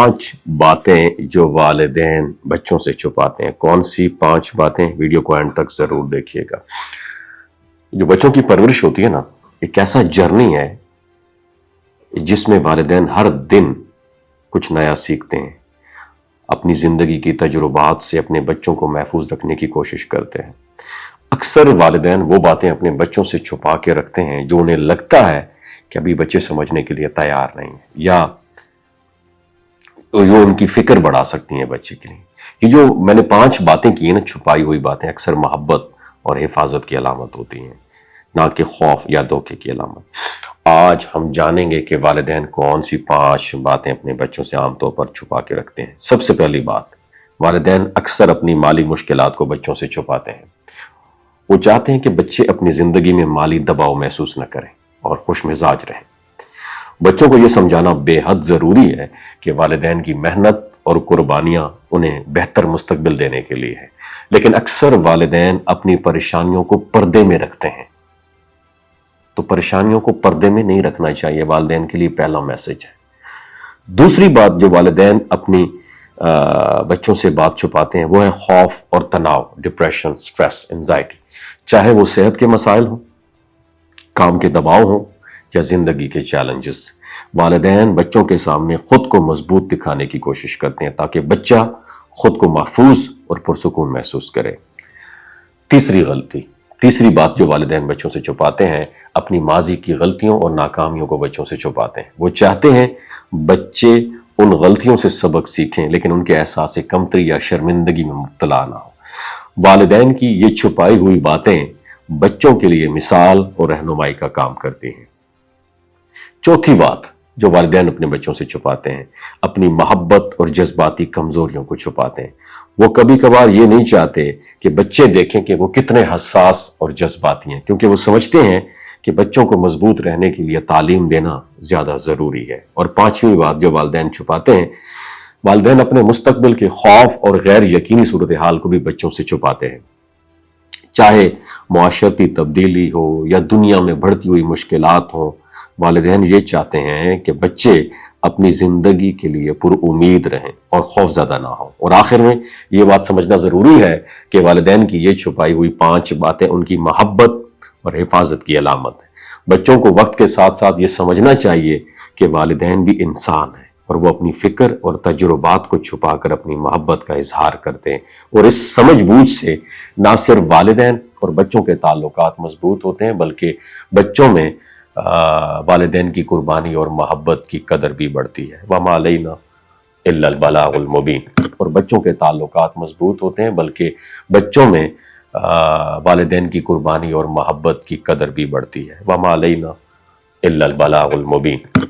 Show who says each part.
Speaker 1: 5 باتیں جو والدین بچوں سے چھپاتے ہیں۔ کون سی 5 باتیں؟ ویڈیو کو اینڈ تک ضرور دیکھیے گا۔ جو بچوں کی پرورش ہوتی ہے نا، ایک ایسا جرنی ہے جس میں والدین ہر دن کچھ نیا سیکھتے ہیں، اپنی زندگی کی تجربات سے اپنے بچوں کو محفوظ رکھنے کی کوشش کرتے ہیں۔ اکثر والدین وہ باتیں اپنے بچوں سے چھپا کے رکھتے ہیں جو انہیں لگتا ہے کہ ابھی بچے سمجھنے کے لیے تیار نہیں ہیں، یا جو ان کی فکر بڑھا سکتی ہیں بچے کے لیے۔ یہ جو میں نے 5 باتیں کی ہیں نا، چھپائی ہوئی باتیں، اکثر محبت اور حفاظت کی علامت ہوتی ہیں، نہ کہ خوف یا دھوکے کی علامت۔ آج ہم جانیں گے کہ والدین کون سی 5 باتیں اپنے بچوں سے عام طور پر چھپا کے رکھتے ہیں۔ سب سے پہلی بات، والدین اکثر اپنی مالی مشکلات کو بچوں سے چھپاتے ہیں۔ وہ چاہتے ہیں کہ بچے اپنی زندگی میں مالی دباؤ محسوس نہ کریں اور خوش مزاج رہیں۔ بچوں کو یہ سمجھانا بے حد ضروری ہے کہ والدین کی محنت اور قربانیاں انہیں بہتر مستقبل دینے کے لیے ہیں، لیکن اکثر والدین اپنی پریشانیوں کو پردے میں رکھتے ہیں۔ تو پریشانیوں کو پردے میں نہیں رکھنا چاہیے، والدین کے لیے پہلا میسج ہے۔ دوسری بات جو والدین اپنی بچوں سے بات چھپاتے ہیں وہ ہے خوف اور تناؤ، ڈپریشن، سٹریس، انزائٹی، چاہے وہ صحت کے مسائل ہوں، کام کے دباؤ ہوں یا زندگی کے چیلنجز۔ والدین بچوں کے سامنے خود کو مضبوط دکھانے کی کوشش کرتے ہیں تاکہ بچہ خود کو محفوظ اور پرسکون محسوس کرے۔ تیسری بات جو والدین بچوں سے چھپاتے ہیں، اپنی ماضی کی غلطیوں اور ناکامیوں کو بچوں سے چھپاتے ہیں۔ وہ چاہتے ہیں بچے ان غلطیوں سے سبق سیکھیں، لیکن ان کے احساس کمتری یا شرمندگی میں مبتلا نہ ہو۔ والدین کی یہ چھپائی ہوئی باتیں بچوں کے لیے مثال اور رہنمائی کا کام کرتی ہیں۔ چوتھی بات جو والدین اپنے بچوں سے چھپاتے ہیں، اپنی محبت اور جذباتی کمزوریوں کو چھپاتے ہیں۔ وہ کبھی کبھار یہ نہیں چاہتے کہ بچے دیکھیں کہ وہ کتنے حساس اور جذباتی ہیں، کیونکہ وہ سمجھتے ہیں کہ بچوں کو مضبوط رہنے کے لیے تعلیم دینا زیادہ ضروری ہے۔ اور 5ویں بات جو والدین چھپاتے ہیں، والدین اپنے مستقبل کے خوف اور غیر یقینی صورتحال کو بھی بچوں سے چھپاتے ہیں۔ چاہے معاشرتی تبدیلی ہو یا دنیا میں بڑھتی ہوئی مشکلات ہوں، والدین یہ چاہتے ہیں کہ بچے اپنی زندگی کے لیے پر امید رہیں اور خوف زدہ نہ ہوں۔ اور آخر میں یہ بات سمجھنا ضروری ہے کہ والدین کی یہ چھپائی ہوئی 5 باتیں ان کی محبت اور حفاظت کی علامت ہے۔ بچوں کو وقت کے ساتھ ساتھ یہ سمجھنا چاہیے کہ والدین بھی انسان ہیں اور وہ اپنی فکر اور تجربات کو چھپا کر اپنی محبت کا اظہار کرتے ہیں۔ اور اس سمجھ بوجھ سے نہ صرف والدین اور بچوں کے تعلقات مضبوط ہوتے ہیں، بلکہ بچوں میں والدین کی قربانی اور محبت کی قدر بھی بڑھتی ہے۔ وَمَا عَلَيْنَا إِلَّا الْبَلَاغُ الْمُبِينُ۔ اور بچوں کے تعلقات مضبوط ہوتے ہیں، بلکہ بچوں میں والدین کی قربانی اور محبت کی قدر بھی بڑھتی ہے۔ وَمَا عَلَيْنَا إِلَّا الْبَلَاغُ الْمُبِينُ۔